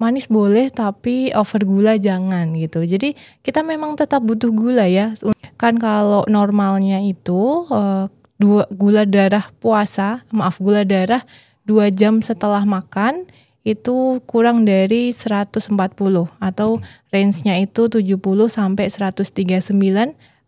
manis boleh tapi over gula jangan gitu. Jadi kita memang tetap butuh gula ya. Kan kalau normalnya itu gula darah gula darah 2 jam setelah makan itu kurang dari 140 atau range-nya itu 70 sampai 139.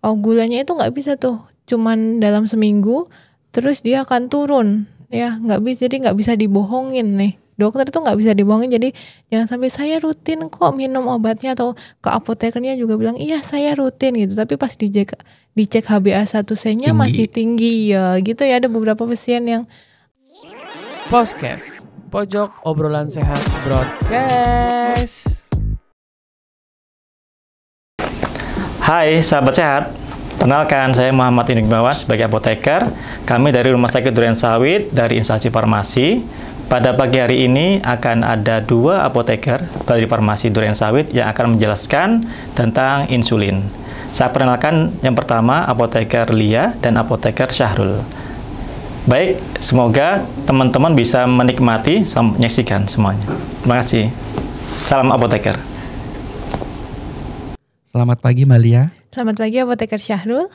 Gulanya itu nggak bisa tuh cuman dalam seminggu terus dia akan turun ya, nggak bisa, jadi nggak bisa dibohongin nih. Dokter itu nggak bisa dibohongin, jadi jangan sampai saya rutin kok minum obatnya, atau ke apotekernya juga bilang iya saya rutin gitu, tapi pas dicek HbA1c-nya masih tinggi ya gitu ya. Ada beberapa pasien yang Podcast Pojok Obrolan Sehat Broadcast. Hai sahabat sehat, kenalkan saya Muhammad Inigmawan sebagai apoteker. Kami dari Rumah Sakit Durensawit dari instansi farmasi. Pada pagi hari ini akan ada 2 apoteker dari farmasi Durensawit yang akan menjelaskan tentang insulin. Saya perkenalkan yang pertama apoteker Lia dan apoteker Syahrul. Baik, semoga teman-teman bisa menikmati dan menyaksikan semuanya. Terima kasih. Salam apoteker. Selamat pagi Mbak Lia. Selamat pagi apoteker Syahrul.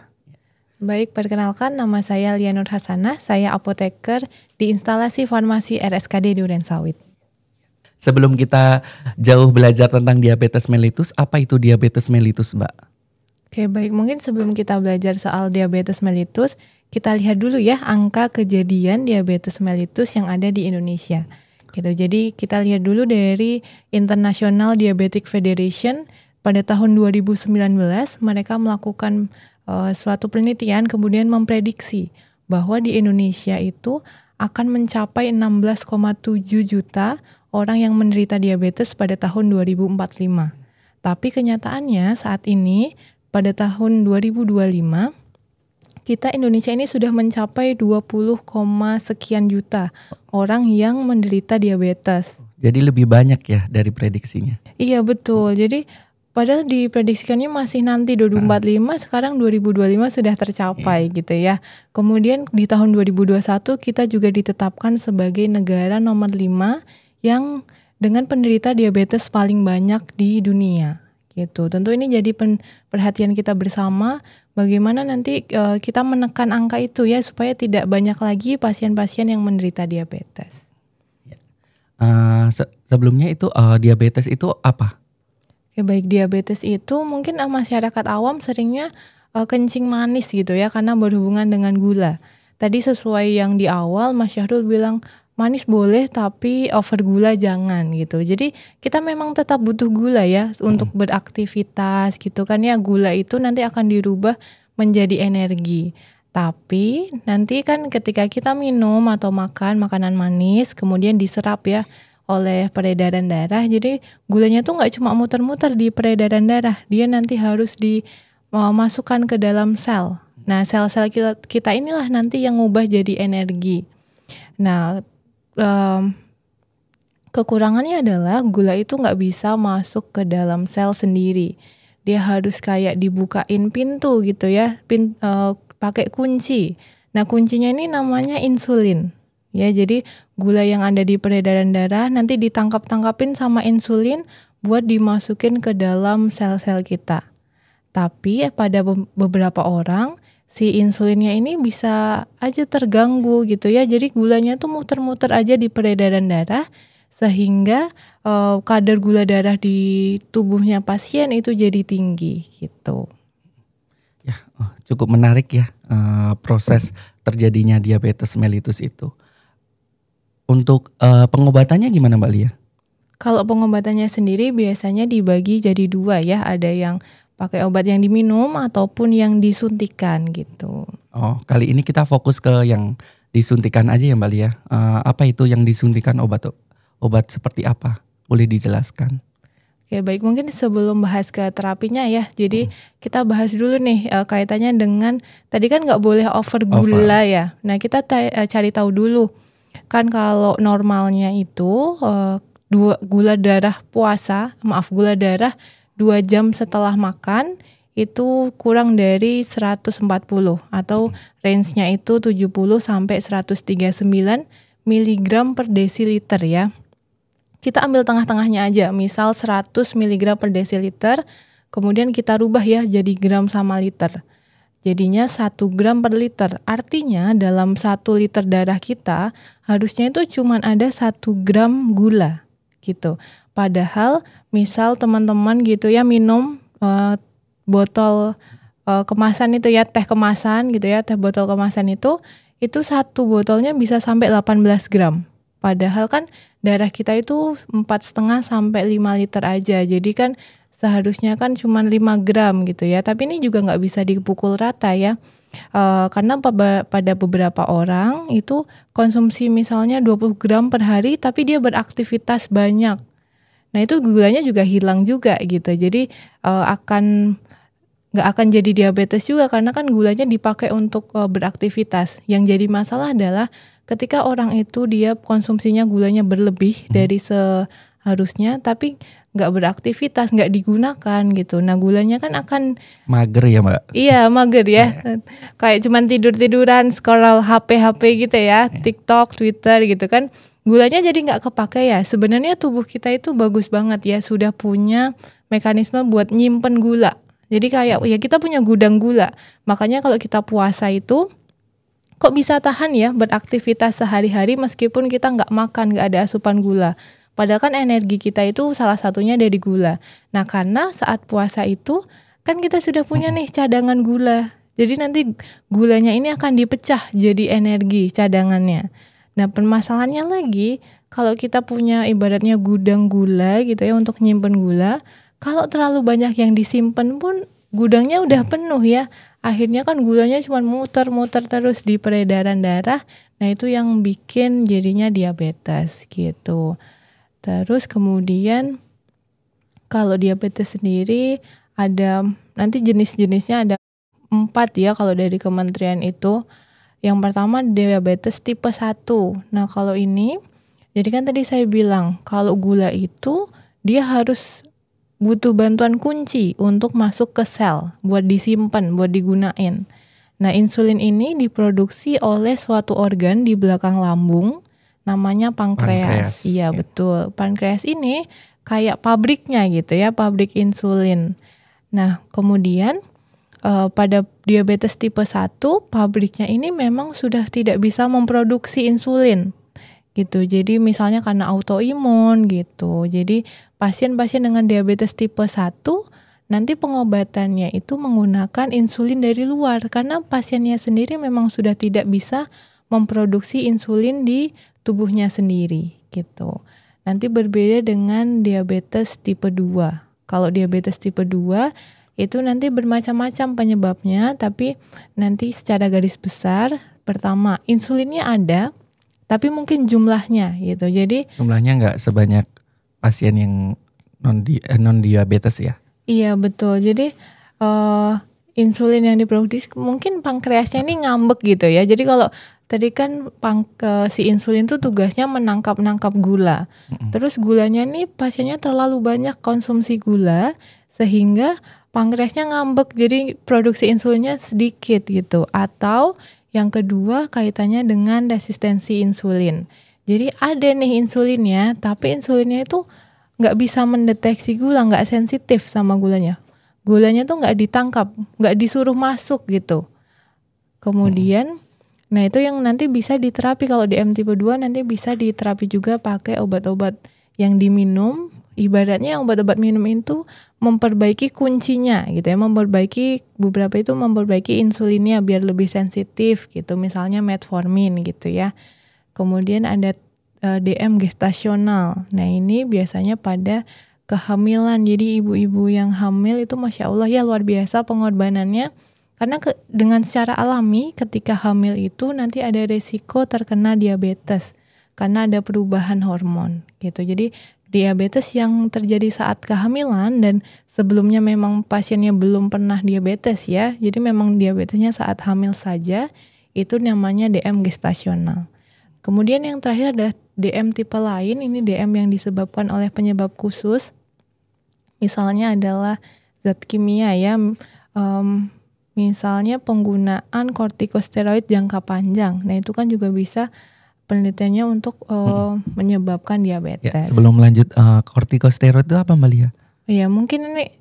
Baik, perkenalkan nama saya Lia Nur Hasanah, saya apoteker di instalasi farmasi RSKD Durensawit. Sebelum kita jauh belajar tentang diabetes mellitus, apa itu diabetes mellitus, Mbak? Oke, baik, mungkin sebelum kita belajar soal diabetes mellitus, kita lihat dulu ya angka kejadian diabetes mellitus yang ada di Indonesia. Gitu. Jadi kita lihat dulu dari International Diabetic Federation. Pada tahun 2019 mereka melakukan suatu penelitian kemudian memprediksi bahwa di Indonesia itu akan mencapai 16,7 juta orang yang menderita diabetes pada tahun 2045. Tapi kenyataannya saat ini pada tahun 2025 kita Indonesia ini sudah mencapai 20, sekian juta orang yang menderita diabetes. Jadi lebih banyak ya dari prediksinya. Iya betul. Jadi padahal diprediksikannya masih nanti 2045, sekarang 2025 sudah tercapai gitu ya. Kemudian di tahun 2021 kita juga ditetapkan sebagai negara nomor 5 yang dengan penderita diabetes paling banyak di dunia gitu. Tentu ini jadi perhatian kita bersama bagaimana nanti kita menekan angka itu ya supaya tidak banyak lagi pasien-pasien yang menderita diabetes. Sebelumnya itu diabetes itu apa? Ya, baik, diabetes itu mungkin masyarakat awam seringnya kencing manis gitu ya karena berhubungan dengan gula. Tadi sesuai yang di awal Mas Syahrul bilang manis boleh tapi over gula jangan gitu. Jadi kita memang tetap butuh gula ya untuk beraktivitas gitu kan ya. Gula itu nanti akan dirubah menjadi energi. Tapi nanti kan ketika kita minum atau makan makanan manis kemudian diserap ya oleh peredaran darah, jadi gulanya tuh nggak cuma muter-muter di peredaran darah, dia nanti harus dimasukkan ke dalam sel. Nah sel-sel kita inilah nanti yang ngubah jadi energi. Nah kekurangannya adalah gula itu nggak bisa masuk ke dalam sel sendiri, dia harus kayak dibukain pintu gitu ya, pakai kunci. Nah kuncinya ini namanya insulin. Ya, jadi gula yang ada di peredaran darah nanti ditangkap-tangkapin sama insulin buat dimasukin ke dalam sel-sel kita. Tapi pada beberapa orang si insulinnya ini bisa aja terganggu gitu ya. Jadi gulanya tuh muter-muter aja di peredaran darah sehingga kadar gula darah di tubuhnya pasien itu jadi tinggi gitu. Ya, cukup menarik ya proses terjadinya diabetes mellitus itu. Untuk pengobatannya gimana Mbak Lia? Kalau pengobatannya sendiri biasanya dibagi jadi 2 ya. Ada yang pakai obat yang diminum ataupun yang disuntikan gitu. Oh, kali ini kita fokus ke yang disuntikan aja ya Mbak Lia. Apa itu yang disuntikan, obat seperti apa? Boleh dijelaskan? Oke, baik, mungkin sebelum bahas ke terapinya ya. Jadi kita bahas dulu nih kaitannya dengan tadi kan nggak boleh over gula ya. Nah kita cari tahu dulu. Kan kalau normalnya itu gula darah 2 jam setelah makan itu kurang dari 140 atau range-nya itu 70 sampai 139 mg per desiliter ya. kita ambil tengah-tengahnya aja, misal 100 mg per desiliter, kemudian kita rubah ya jadi gram sama liter. Jadinya 1 gram per liter. Artinya dalam 1 liter darah kita harusnya itu cuma ada 1 gram gula gitu. Padahal misal teman-teman gitu ya minum botol kemasan itu ya, teh kemasan gitu ya, teh botol kemasan itu satu botolnya bisa sampai 18 gram. Padahal kan darah kita itu 4,5 sampai 5 liter aja. Jadi kan seharusnya kan cuma 5 gram gitu ya. Tapi ini juga nggak bisa dipukul rata ya. Karena pada beberapa orang itu konsumsi misalnya 20 gram per hari tapi dia beraktivitas banyak. Nah itu gulanya juga hilang juga gitu. Jadi nggak akan jadi diabetes juga karena kan gulanya dipakai untuk beraktivitas. Yang jadi masalah adalah ketika orang itu dia konsumsinya gulanya berlebih dari seharusnya tapi nggak beraktivitas, nggak digunakan gitu. Nah gulanya kan akan mager ya Mbak? Iya mager ya, kayak cuman tidur-tiduran, scroll HP gitu ya, TikTok, Twitter gitu kan. Gulanya jadi nggak kepake ya. Sebenarnya tubuh kita itu bagus banget ya, sudah punya mekanisme buat nyimpen gula. Jadi kayak ya kita punya gudang gula. Makanya kalau kita puasa itu kok bisa tahan ya beraktivitas sehari-hari meskipun kita nggak makan, nggak ada asupan gula. Padahal kan energi kita itu salah satunya dari gula. Nah karena saat puasa itu kan kita sudah punya nih cadangan gula. Jadi nanti gulanya ini akan dipecah jadi energi cadangannya. Nah permasalahannya lagi kalau kita punya ibaratnya gudang gula gitu ya untuk nyimpen gula. Kalau terlalu banyak yang disimpan pun gudangnya udah penuh ya. Akhirnya kan gulanya cuma muter-muter terus di peredaran darah. Nah itu yang bikin jadinya diabetes gitu. Terus kemudian kalau diabetes sendiri ada nanti jenis-jenisnya ada 4 ya kalau dari kementerian itu. Yang pertama diabetes tipe 1. Nah kalau ini, jadi kan tadi saya bilang kalau gula itu dia harus butuh bantuan kunci untuk masuk ke sel, buat disimpan, buat digunain. Nah insulin ini diproduksi oleh suatu organ di belakang lambung, namanya pankreas. Iya betul, pankreas ini kayak pabriknya gitu ya, pabrik insulin. Nah kemudian pada diabetes tipe 1, pabriknya ini memang sudah tidak bisa memproduksi insulin gitu. Jadi misalnya karena autoimun gitu. Jadi pasien-pasien dengan diabetes tipe 1 nanti pengobatannya itu menggunakan insulin dari luar karena pasiennya sendiri memang sudah tidak bisa memproduksi insulin di tubuhnya sendiri gitu. Nanti berbeda dengan diabetes tipe 2. Kalau diabetes tipe 2 itu nanti bermacam-macam penyebabnya, tapi nanti secara garis besar pertama insulinnya ada tapi mungkin jumlahnya gitu. Jadi jumlahnya nggak sebanyak pasien yang non diabetes ya? Iya betul. Jadi insulin yang diproduksi mungkin pankreasnya ini ngambek gitu ya. Jadi kalau tadi kan si insulin tuh tugasnya menangkap gula. Terus gulanya nih pasiennya terlalu banyak konsumsi gula sehingga pankreasnya ngambek. Jadi produksi insulinnya sedikit gitu. Atau yang kedua kaitannya dengan resistensi insulin. Jadi ada nih insulinnya, tapi insulinnya itu nggak bisa mendeteksi gula, nggak sensitif sama gulanya. Gulanya tuh nggak ditangkap, nggak disuruh masuk gitu. Kemudian, nah itu yang nanti bisa diterapi kalau DM tipe 2 nanti bisa diterapi juga pakai obat-obat yang diminum. Ibaratnya obat-obat minum itu memperbaiki kuncinya gitu ya, beberapa itu memperbaiki insulinnya biar lebih sensitif gitu, misalnya metformin gitu ya. Kemudian ada DM gestasional. Nah ini biasanya pada kehamilan, jadi ibu-ibu yang hamil itu Masya Allah ya luar biasa pengorbanannya. Karena dengan secara alami ketika hamil itu nanti ada resiko terkena diabetes karena ada perubahan hormon gitu. Jadi diabetes yang terjadi saat kehamilan dan sebelumnya memang pasiennya belum pernah diabetes ya. Jadi memang diabetesnya saat hamil saja, itu namanya DM gestasional. Kemudian yang terakhir adalah DM tipe lain, ini DM yang disebabkan oleh penyebab khusus. Misalnya adalah zat kimia ya, misalnya penggunaan kortikosteroid jangka panjang. Nah itu kan juga bisa penelitiannya untuk menyebabkan diabetes. Ya, sebelum lanjut, kortikosteroid itu apa Mbak Lia? Ya mungkin ini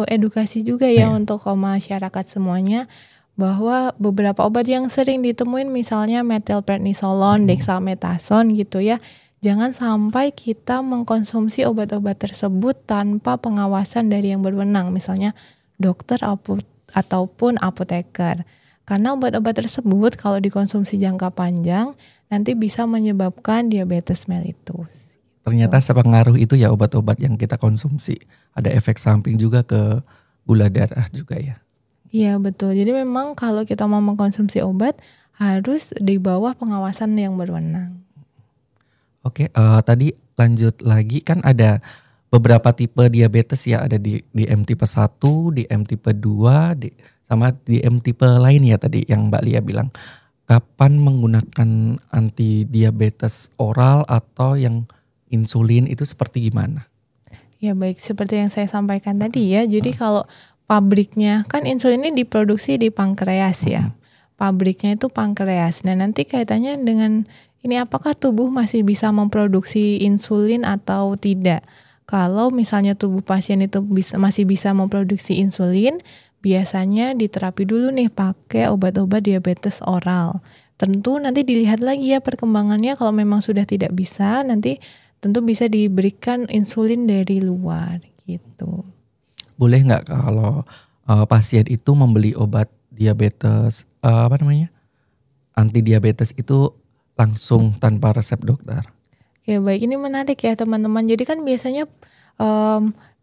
edukasi juga ya untuk masyarakat semuanya, bahwa beberapa obat yang sering ditemuin misalnya metilprednisolon, dexamethasone gitu ya. Jangan sampai kita mengkonsumsi obat-obat tersebut tanpa pengawasan dari yang berwenang, misalnya dokter ataupun apoteker. Karena obat-obat tersebut kalau dikonsumsi jangka panjang nanti bisa menyebabkan diabetes mellitus. Ternyata sepengaruh itu ya obat-obat yang kita konsumsi. Ada efek samping juga ke gula darah juga ya. Iya betul. Jadi memang kalau kita mau mengkonsumsi obat harus di bawah pengawasan yang berwenang. Oke, tadi lanjut lagi, kan ada beberapa tipe diabetes ya, ada di DM tipe 1, DM tipe 2, sama DM tipe lain ya tadi yang Mbak Lia bilang. Kapan menggunakan anti diabetes oral atau yang insulin itu seperti gimana? Ya baik, seperti yang saya sampaikan tadi ya. Jadi kalau pabriknya, kan insulin ini diproduksi di pankreas ya. Pabriknya itu pankreas. Nah nanti kaitannya dengan ini, apakah tubuh masih bisa memproduksi insulin atau tidak? Kalau misalnya tubuh pasien itu masih bisa memproduksi insulin, biasanya diterapi dulu nih pakai obat-obat diabetes oral. Tentu nanti dilihat lagi ya perkembangannya, kalau memang sudah tidak bisa, nanti tentu bisa diberikan insulin dari luar gitu. Boleh nggak kalau pasien itu membeli obat diabetes, anti diabetes itu langsung tanpa resep dokter? Oke baik, ini menarik ya teman-teman. Jadi kan biasanya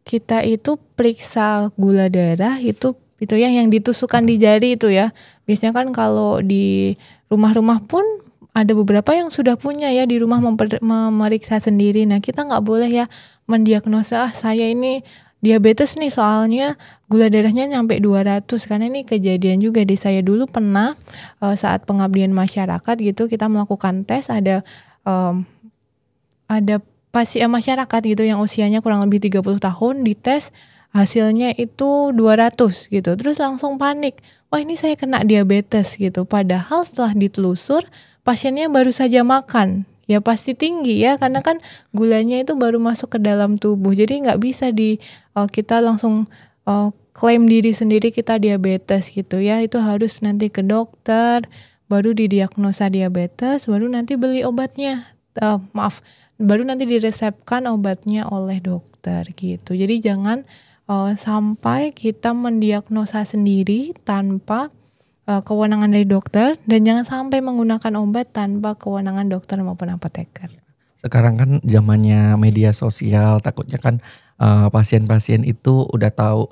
kita itu periksa gula darah itu ya yang ditusukkan di jari itu ya. Biasanya kan kalau di rumah-rumah pun ada beberapa yang sudah punya ya di rumah memeriksa sendiri. Nah kita nggak boleh ya mendiagnosa saya ini diabetes nih soalnya gula darahnya nyampe 200, karena ini kejadian juga di saya dulu pernah saat pengabdian masyarakat gitu, kita melakukan tes, ada pasien masyarakat gitu yang usianya kurang lebih 30 tahun, dites hasilnya itu 200 gitu, terus langsung panik, wah ini saya kena diabetes gitu, padahal setelah ditelusur pasiennya baru saja makan. Ya pasti tinggi ya, karena kan gulanya itu baru masuk ke dalam tubuh. Jadi nggak bisa kita langsung klaim diri sendiri kita diabetes gitu ya. Itu harus nanti ke dokter, baru didiagnosa diabetes, baru nanti beli obatnya. Baru nanti diresepkan obatnya oleh dokter gitu. Jadi jangan sampai kita mendiagnosa sendiri tanpa kewenangan dari dokter, dan jangan sampai menggunakan obat tanpa kewenangan dokter maupun apoteker. Sekarang kan zamannya media sosial, takutnya kan pasien-pasien itu udah tahu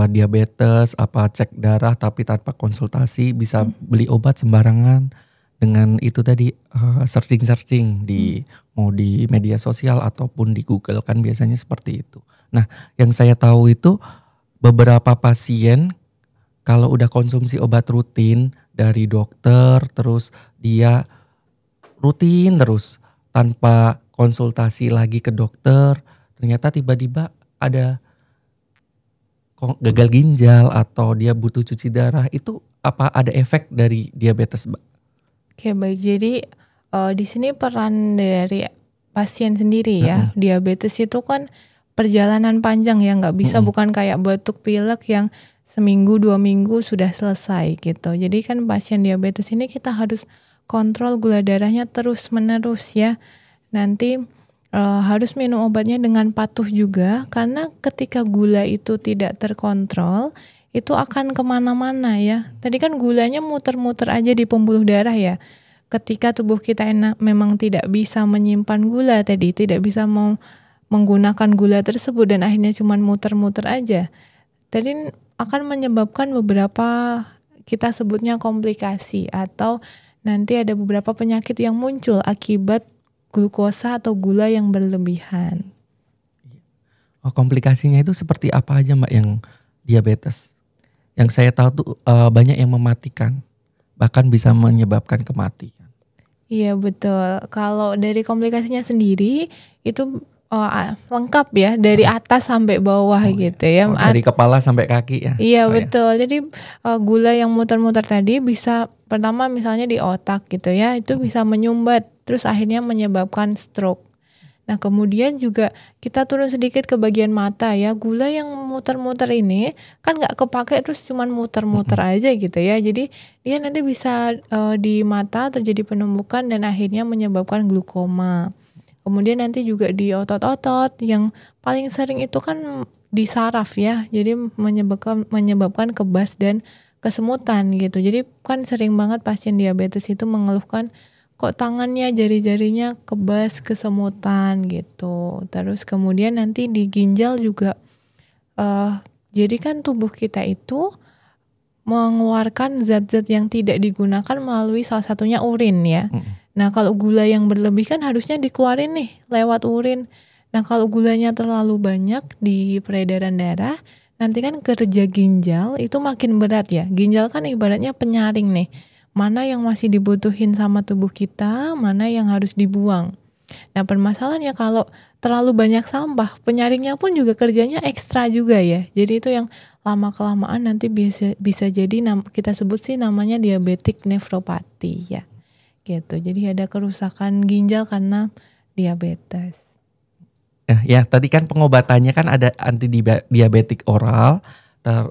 diabetes, cek darah tapi tanpa konsultasi, bisa beli obat sembarangan dengan itu tadi, searching mau di media sosial ataupun di Google, kan biasanya seperti itu. Nah, yang saya tahu itu beberapa pasien kalau udah konsumsi obat rutin dari dokter, terus dia rutin terus tanpa konsultasi lagi ke dokter, ternyata tiba-tiba ada gagal ginjal atau dia butuh cuci darah, itu apa ada efek dari diabetes, Mbak? Oke baik, jadi di sini peran dari pasien sendiri ya. Diabetes itu kan perjalanan panjang ya, nggak bisa bukan kayak batuk pilek yang seminggu 2 minggu sudah selesai gitu. Jadi kan pasien diabetes ini kita harus kontrol gula darahnya terus menerus ya. Nanti harus minum obatnya dengan patuh juga, karena ketika gula itu tidak terkontrol itu akan kemana-mana ya. Tadi kan gulanya muter-muter aja di pembuluh darah ya. Ketika tubuh kita memang tidak bisa menyimpan gula tadi, tidak bisa mau menggunakan gula tersebut dan akhirnya cuma muter-muter aja, tadi akan menyebabkan beberapa kita sebutnya komplikasi, atau nanti ada beberapa penyakit yang muncul akibat glukosa atau gula yang berlebihan. Komplikasinya itu seperti apa aja Mbak yang diabetes? Yang saya tahu tuh banyak yang mematikan, bahkan bisa menyebabkan kematian. Iya betul. Kalau dari komplikasinya sendiri itu lengkap ya dari atas sampai bawah gitu ya. Dari kepala sampai kaki ya. Iya betul. Jadi gula yang muter-muter tadi bisa pertama misalnya di otak gitu ya, itu bisa menyumbat terus akhirnya menyebabkan stroke. Nah kemudian juga kita turun sedikit ke bagian mata ya, gula yang muter-muter ini kan nggak kepake terus cuman muter-muter aja gitu ya. Jadi dia nanti bisa di mata terjadi penumbukan dan akhirnya menyebabkan glaukoma. Kemudian nanti juga di otot-otot yang paling sering itu kan di saraf ya, jadi menyebabkan kebas dan kesemutan gitu. Jadi kan sering banget pasien diabetes itu mengeluhkan kok tangannya, jari-jarinya kebas, kesemutan gitu. Terus kemudian nanti di ginjal juga, jadi kan tubuh kita itu mengeluarkan zat-zat yang tidak digunakan melalui salah satunya urin ya. Nah kalau gula yang berlebih kan harusnya dikeluarin nih lewat urin. Nah kalau gulanya terlalu banyak di peredaran darah, nanti kan kerja ginjal itu makin berat ya. Ginjal kan ibaratnya penyaring nih, mana yang masih dibutuhin sama tubuh kita, mana yang harus dibuang. Nah permasalahannya kalau terlalu banyak sampah, penyaringnya pun juga kerjanya ekstra juga ya. Jadi itu yang lama-kelamaan nanti bisa jadi kita sebut sih namanya diabetic nephropathy ya. Gitu. Jadi ada kerusakan ginjal karena diabetes. Ya tadi kan pengobatannya kan ada anti diabetik oral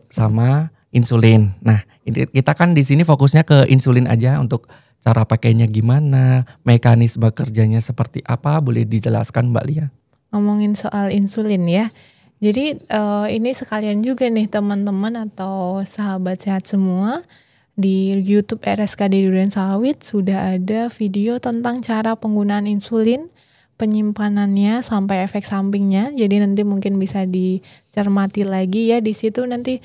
sama insulin. Nah, ini kita kan di sini fokusnya ke insulin aja untuk cara pakainya gimana, mekanisme kerjanya seperti apa, boleh dijelaskan Mbak Lia? Ngomongin soal insulin ya. Jadi ini sekalian juga nih teman-teman atau sahabat sehat semua, di YouTube RSKD Durensawit sudah ada video tentang cara penggunaan insulin, penyimpanannya sampai efek sampingnya. Jadi nanti mungkin bisa dicermati lagi ya, di situ nanti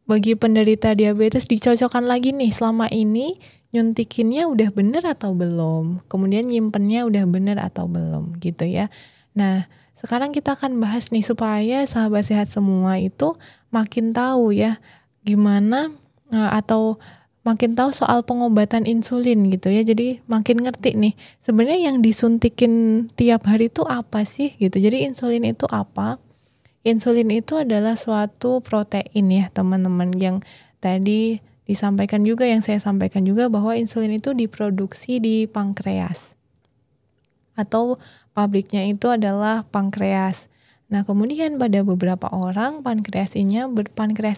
bagi penderita diabetes dicocokkan lagi nih selama ini nyuntikinnya udah bener atau belum, kemudian nyimpennya udah bener atau belum gitu ya. Nah sekarang kita akan bahas nih supaya sahabat sehat semua itu makin tahu ya gimana atau makin tahu soal pengobatan insulin gitu ya. Jadi makin ngerti nih sebenarnya yang disuntikin tiap hari itu apa sih gitu. Jadi insulin itu apa? Insulin itu adalah suatu protein ya teman-teman, yang tadi disampaikan juga, yang saya sampaikan juga bahwa insulin itu diproduksi di pankreas atau pabriknya itu adalah pankreas. Nah kemudian pada beberapa orang pankreas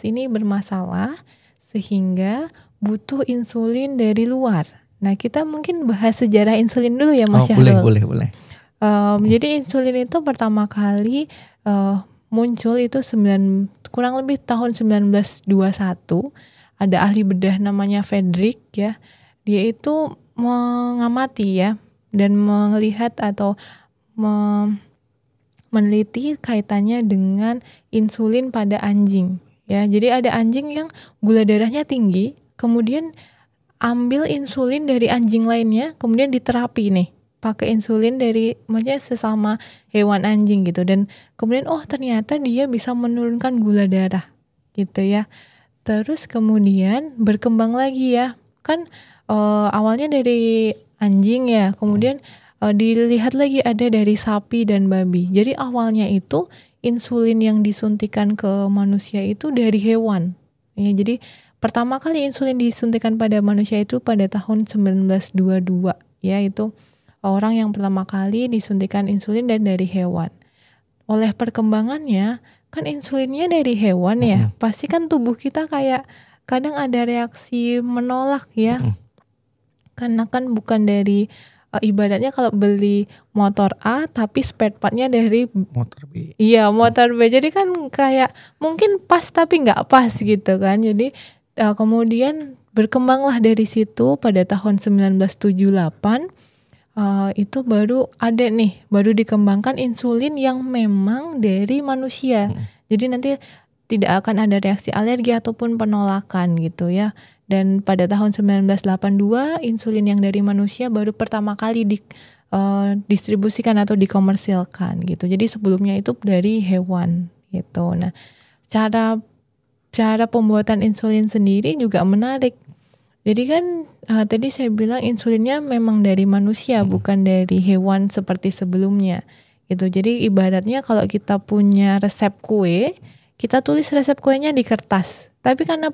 ini bermasalah sehingga butuh insulin dari luar. Nah kita mungkin bahas sejarah insulin dulu ya Mas Syahrul. Boleh. Jadi insulin itu pertama kali muncul itu kurang lebih tahun 1921. Ada ahli bedah namanya Frederick ya. Dia itu mengamati ya dan melihat atau meneliti kaitannya dengan insulin pada anjing. Ya, jadi ada anjing yang gula darahnya tinggi, kemudian ambil insulin dari anjing lainnya, kemudian diterapi nih, pakai insulin dari maksudnya sesama hewan anjing gitu, dan kemudian ternyata dia bisa menurunkan gula darah gitu ya. Terus kemudian berkembang lagi ya, kan awalnya dari anjing ya, kemudian dilihat lagi ada dari sapi dan babi. Jadi awalnya itu insulin yang disuntikan ke manusia itu dari hewan. Ya, jadi pertama kali insulin disuntikan pada manusia itu pada tahun 1922. Ya, itu orang yang pertama kali disuntikan insulin dan dari hewan. Oleh perkembangannya, kan insulinnya dari hewan ya. Pasti kan tubuh kita kayak kadang ada reaksi menolak ya. Karena kan bukan dari ibaratnya kalau beli motor A tapi spare partnya dari motor B. Iya, motor B. Jadi kan kayak mungkin pas tapi nggak pas gitu kan. Jadi kemudian berkembanglah dari situ pada tahun 1978 itu baru dikembangkan insulin yang memang dari manusia. Jadi nanti tidak akan ada reaksi alergi ataupun penolakan gitu ya. Dan pada tahun 1982 insulin yang dari manusia baru pertama kali didistribusikan atau dikomersilkan gitu. Jadi sebelumnya itu dari hewan gitu. Nah, cara pembuatan insulin sendiri juga menarik. Jadi kan tadi saya bilang insulinnya memang dari manusia, bukan dari hewan seperti sebelumnya. gitu. Jadi ibaratnya kalau kita punya resep kue, kita tulis resep kuenya di kertas. Tapi karena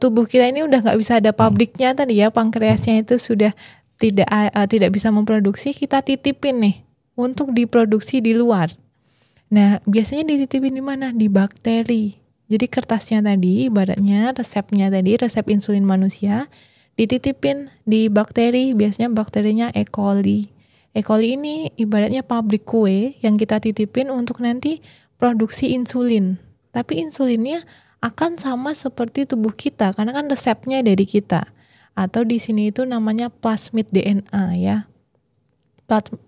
tubuh kita ini udah nggak bisa ada pabriknya tadi ya, pankreasnya itu sudah tidak bisa memproduksi, kita titipin nih untuk diproduksi di luar. Nah, biasanya dititipin di mana? Di bakteri. Jadi kertasnya tadi, ibaratnya resepnya tadi, resep insulin manusia, dititipin di bakteri, biasanya bakterinya E. coli. E. coli ini ibaratnya pabrik kue yang kita titipin untuk nanti produksi insulin. Tapi insulinnya akan sama seperti tubuh kita, karena kan resepnya dari kita. Atau di sini itu namanya plasmid DNA ya.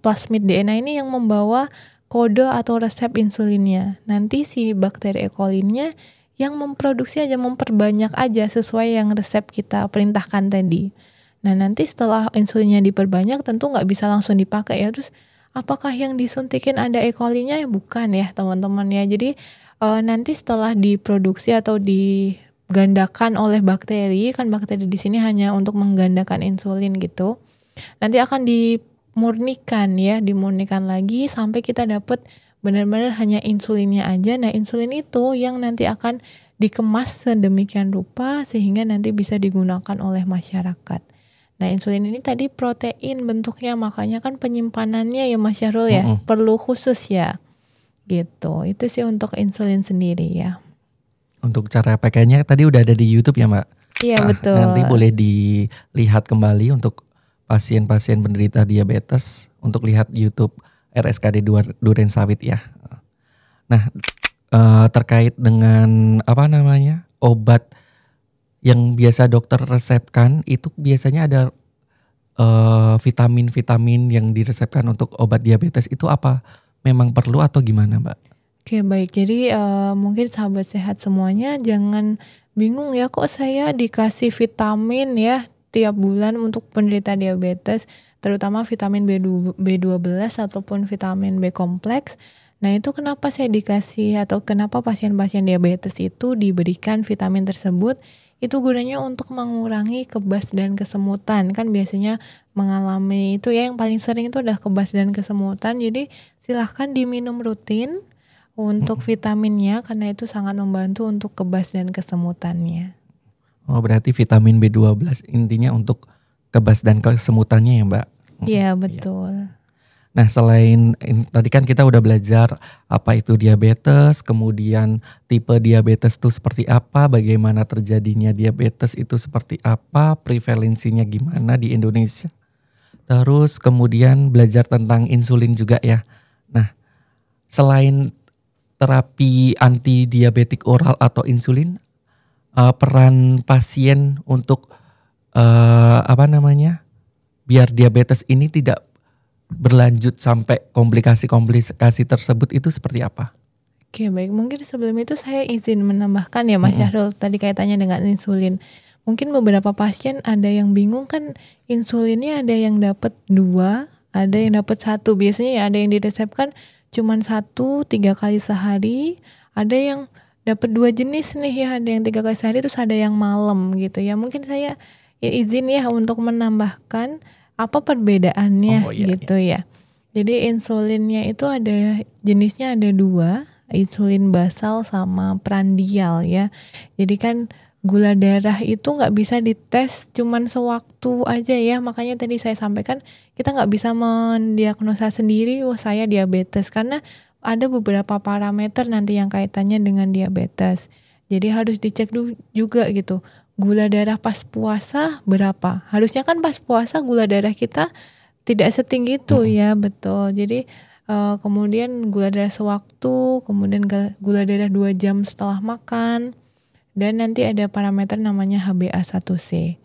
Plasmid DNA ini yang membawa kode atau resep insulinnya. Nanti si bakteri E. coli-nya yang memproduksi aja, memperbanyak aja sesuai yang resep kita perintahkan tadi. Nah, nanti setelah insulinnya diperbanyak tentu nggak bisa langsung dipakai ya. Terus apakah yang disuntikin ada E. coli-nya? Ya bukan ya teman-teman ya. Jadi nanti setelah diproduksi atau digandakan oleh bakteri, kan bakteri di sini hanya untuk menggandakan insulin gitu. Nanti akan dimurnikan lagi sampai kita dapat benar-benar hanya insulinnya aja. Nah, insulin itu yang nanti akan dikemas sedemikian rupa sehingga nanti bisa digunakan oleh masyarakat. Nah, insulin ini tadi protein bentuknya, makanya kan penyimpanannya ya Mas Syahrul ya, perlu khusus ya. Gitu. Itu sih untuk insulin sendiri ya. Untuk cara pakainya tadi udah ada di YouTube ya Mbak? Iya, betul. Nanti boleh dilihat kembali untuk pasien-pasien penderita diabetes, untuk lihat YouTube RSKD Durensawit ya. Nah, terkait dengan obat yang biasa dokter resepkan, itu biasanya ada vitamin-vitamin yang diresepkan untuk obat diabetes, itu apa? Memang perlu atau gimana Mbak? Oke, baik. Jadi mungkin sahabat sehat semuanya jangan bingung ya, kok saya dikasih vitamin ya tiap bulan untuk penderita diabetes, terutama vitamin B12 ataupun vitamin B kompleks. Nah, itu kenapa saya dikasih atau kenapa pasien-pasien diabetes itu diberikan vitamin tersebut? Itu gunanya untuk mengurangi kebas dan kesemutan. Kan biasanya mengalami itu ya, yang paling sering itu adalah kebas dan kesemutan. Jadi silahkan diminum rutin untuk vitaminnya karena itu sangat membantu untuk kebas dan kesemutannya. Oh, berarti vitamin B12 intinya untuk kebas dan kesemutannya ya Mbak? Iya, betul. Nah, selain tadi kan kita udah belajar apa itu diabetes, kemudian tipe diabetes itu seperti apa, bagaimana terjadinya diabetes itu seperti apa, prevalensinya gimana di Indonesia. Terus kemudian belajar tentang insulin juga ya. Nah, selain terapi anti diabetik oral atau insulin, peran pasien untuk biar diabetes ini tidak berlanjut sampai komplikasi-komplikasi tersebut itu seperti apa? Oke, baik. Mungkin sebelum itu saya izin menambahkan ya Mas Syahrul, tadi kaitannya dengan insulin. Mungkin beberapa pasien ada yang bingung kan, insulinnya ada yang dapat 2, ada yang dapat 1. Biasanya ya ada yang diresepkan cuman 1 3 kali sehari, ada yang dapat 2 jenis nih ya, ada yang 3 kali sehari, terus ada yang malam gitu ya. Mungkin saya izin ya untuk menambahkan apa perbedaannya gitu ya. Jadi insulinnya itu ada jenisnya ada 2, insulin basal sama prandial ya. Jadi kan gula darah itu nggak bisa dites cuman sewaktu aja ya. Makanya tadi saya sampaikan kita nggak bisa mendiagnosa sendiri, oh saya diabetes, karena ada beberapa parameter nanti yang kaitannya dengan diabetes. Jadi harus dicek juga gitu. Gula darah pas puasa berapa? Harusnya kan pas puasa gula darah kita tidak setinggi itu ya, betul. Jadi kemudian gula darah sewaktu, kemudian gula darah 2 jam setelah makan, dan nanti ada parameter namanya HbA1c.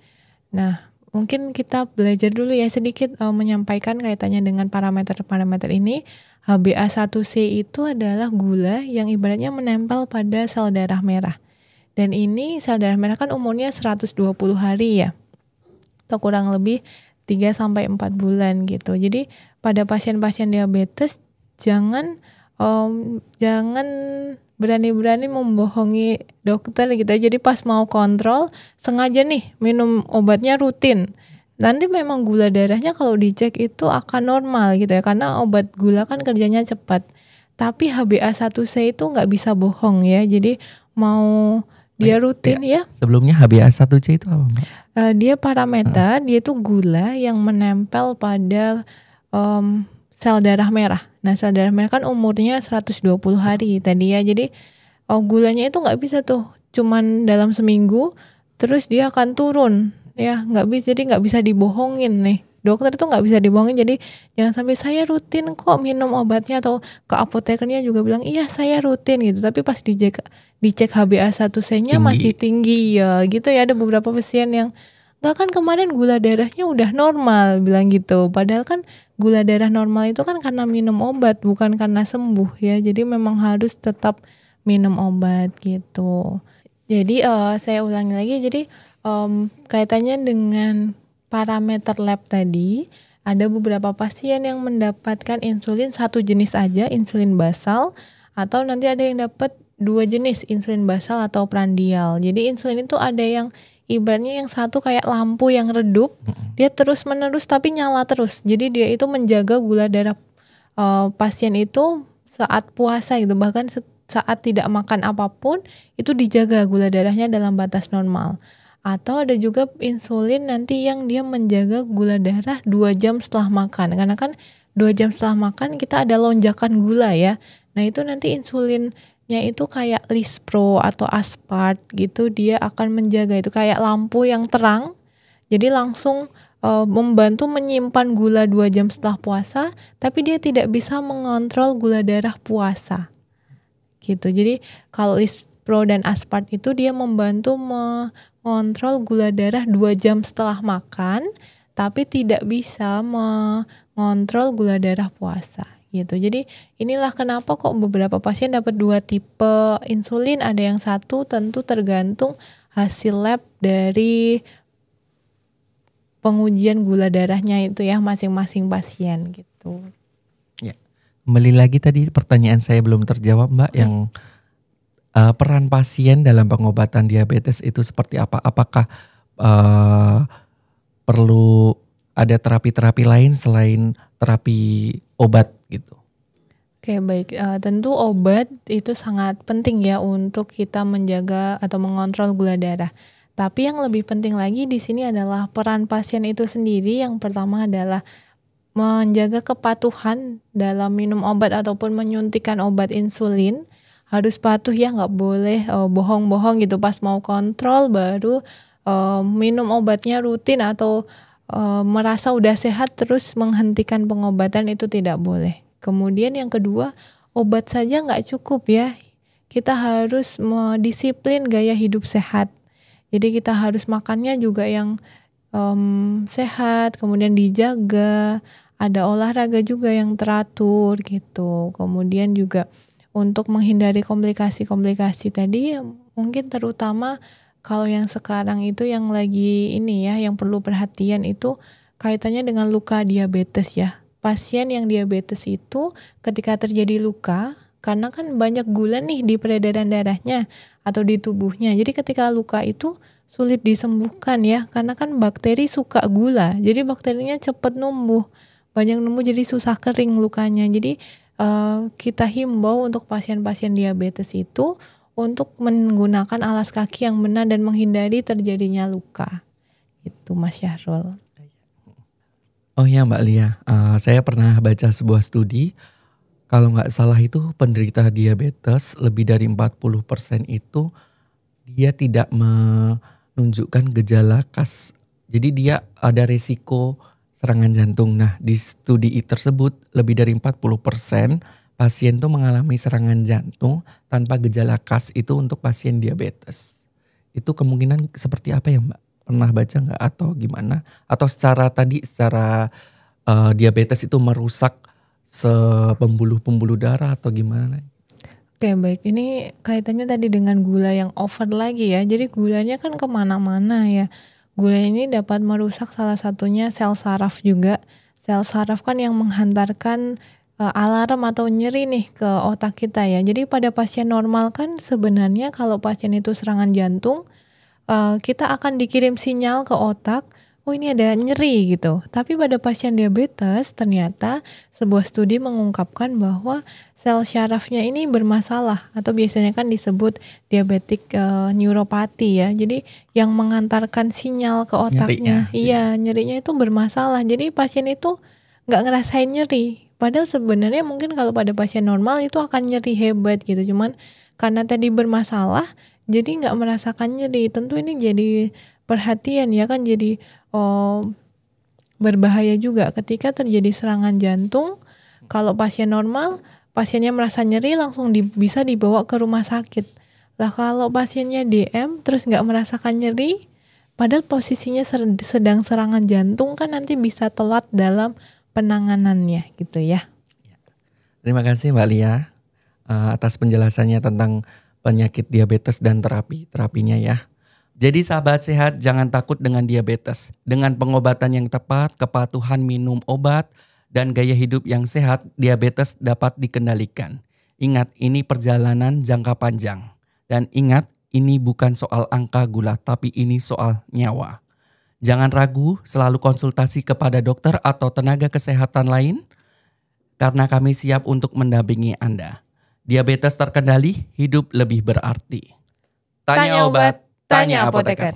Nah, mungkin kita belajar dulu ya sedikit menyampaikan kaitannya dengan parameter-parameter ini. HbA1c itu adalah gula yang ibaratnya menempel pada sel darah merah. Dan ini sel darah merah kan umurnya 120 hari ya, atau kurang lebih 3-4 bulan gitu. Jadi pada pasien-pasien diabetes jangan berani-berani membohongi dokter gitu. Jadi pas mau kontrol sengaja nih minum obatnya rutin. nanti memang gula darahnya kalau dicek itu akan normal gitu ya, karena obat gula kan kerjanya cepat. Tapi HbA1c itu nggak bisa bohong ya, jadi mau dia rutin ya. Sebelumnya HbA1c itu apa, Mbak? Dia parameter, dia itu gula yang menempel pada sel darah merah. Nah, sel darah merah kan umurnya 120 hari tadi ya. Jadi gulanya itu nggak bisa tuh cuman dalam seminggu terus dia akan turun ya, nggak bisa. Jadi nggak bisa dibohongin nih. Dokter itu nggak bisa dibohongin. Jadi jangan sampai saya rutin kok minum obatnya, atau ke apotekernya juga bilang iya saya rutin gitu. Tapi pas dicek HbA1c-nya masih tinggi ya gitu ya. Ada beberapa pasien yang enggak, kan kemarin gula darahnya udah normal, bilang gitu. Padahal kan gula darah normal itu kan karena minum obat, bukan karena sembuh ya. Jadi memang harus tetap minum obat gitu. Jadi saya ulangi lagi. Jadi kaitannya dengan parameter lab tadi, ada beberapa pasien yang mendapatkan insulin satu jenis aja, insulin basal, atau nanti ada yang dapat 2 jenis, insulin basal atau prandial. Jadi insulin itu ada yang ibaratnya yang satu kayak lampu yang redup, dia terus menerus tapi nyala terus. Jadi dia itu menjaga gula darah pasien itu saat puasa gitu, bahkan saat tidak makan apapun itu dijaga gula darahnya dalam batas normal. Atau ada juga insulin nanti yang dia menjaga gula darah 2 jam setelah makan. Karena kan 2 jam setelah makan kita ada lonjakan gula ya. Nah itu nanti insulinnya itu kayak Lispro atau Aspart gitu, dia akan menjaga itu kayak lampu yang terang. Jadi langsung membantu menyimpan gula 2 jam setelah puasa, tapi dia tidak bisa mengontrol gula darah puasa. Gitu. Jadi kalau Lispro dan Aspart itu dia membantu mengontrol gula darah 2 jam setelah makan, tapi tidak bisa mengontrol gula darah puasa gitu. Jadi inilah kenapa kok beberapa pasien dapat 2 tipe insulin, ada yang satu, tentu tergantung hasil lab dari pengujian gula darahnya itu ya masing-masing pasien gitu. Ya. Kembali lagi tadi pertanyaan saya belum terjawab, Mbak, yang peran pasien dalam pengobatan diabetes itu seperti apa? Apakah perlu ada terapi-terapi lain selain terapi obat gitu? Oke, baik. Tentu obat itu sangat penting ya untuk kita menjaga atau mengontrol gula darah. Tapi yang lebih penting lagi di sini adalah peran pasien itu sendiri. Yang pertama adalah menjaga kepatuhan dalam minum obat ataupun menyuntikkan obat insulin. Harus patuh ya, nggak boleh bohong-bohong gitu pas mau kontrol baru minum obatnya rutin atau merasa udah sehat terus menghentikan pengobatan, itu tidak boleh. Kemudian yang kedua, obat saja nggak cukup ya, kita harus disiplin gaya hidup sehat. Jadi kita harus makannya juga yang sehat, kemudian dijaga, ada olahraga juga yang teratur gitu. Kemudian juga untuk menghindari komplikasi-komplikasi tadi, mungkin terutama kalau yang sekarang itu yang lagi ini ya, yang perlu perhatian itu kaitannya dengan luka diabetes ya. Pasien yang diabetes itu ketika terjadi luka, karena kan banyak gula nih di peredaran darahnya atau di tubuhnya. Jadi ketika luka itu sulit disembuhkan ya, karena kan bakteri suka gula. Jadi bakterinya cepat numbuh, banyak numbuh, jadi susah kering lukanya. Jadi kita himbau untuk pasien-pasien diabetes itu untuk menggunakan alas kaki yang benar dan menghindari terjadinya luka. Itu Mas Syahrul. Oh ya Mbak Lia, saya pernah baca sebuah studi, kalau nggak salah itu penderita diabetes lebih dari 40% itu dia tidak menunjukkan gejala khas. Jadi dia ada risiko serangan jantung. Nah di studi tersebut lebih dari 40% pasien tuh mengalami serangan jantung tanpa gejala khas itu untuk pasien diabetes. Itu kemungkinan seperti apa ya Mbak? Pernah baca nggak atau gimana? Atau secara diabetes itu merusak pembuluh darah atau gimana? Oke baik, ini kaitannya tadi dengan gula yang over lagi ya. Jadi gulanya kan kemana-mana ya. Gula ini dapat merusak salah satunya sel saraf juga. Sel saraf kan yang menghantarkan alarm atau nyeri nih ke otak kita ya. Jadi pada pasien normal kan sebenarnya kalau pasien itu serangan jantung, kita akan dikirim sinyal ke otak oh ini ada nyeri gitu. Tapi pada pasien diabetes ternyata sebuah studi mengungkapkan bahwa sel syarafnya ini bermasalah atau biasanya kan disebut diabetik neuropati ya. Jadi yang mengantarkan sinyal ke otaknya, nyerinya itu bermasalah. Jadi pasien itu nggak ngerasain nyeri. Padahal sebenarnya mungkin kalau pada pasien normal itu akan nyeri hebat gitu. Cuman karena tadi bermasalah, jadi nggak merasakan nyeri. Tentu ini jadi perhatian ya kan, jadi berbahaya juga ketika terjadi serangan jantung. Kalau pasien normal, pasiennya merasa nyeri langsung bisa dibawa ke rumah sakit. Lah kalau pasiennya DM terus nggak merasakan nyeri, padahal posisinya sedang serangan jantung, kan nanti bisa telat dalam penanganannya gitu ya. Terima kasih Mbak Lia atas penjelasannya tentang penyakit diabetes dan terapinya ya. Jadi sahabat sehat, jangan takut dengan diabetes. Dengan pengobatan yang tepat, kepatuhan minum obat, dan gaya hidup yang sehat, diabetes dapat dikendalikan. Ingat, ini perjalanan jangka panjang. Dan ingat, ini bukan soal angka gula, tapi ini soal nyawa. Jangan ragu, selalu konsultasi kepada dokter atau tenaga kesehatan lain, karena kami siap untuk mendampingi Anda. Diabetes terkendali, hidup lebih berarti. Tanya obat, tanya apoteker.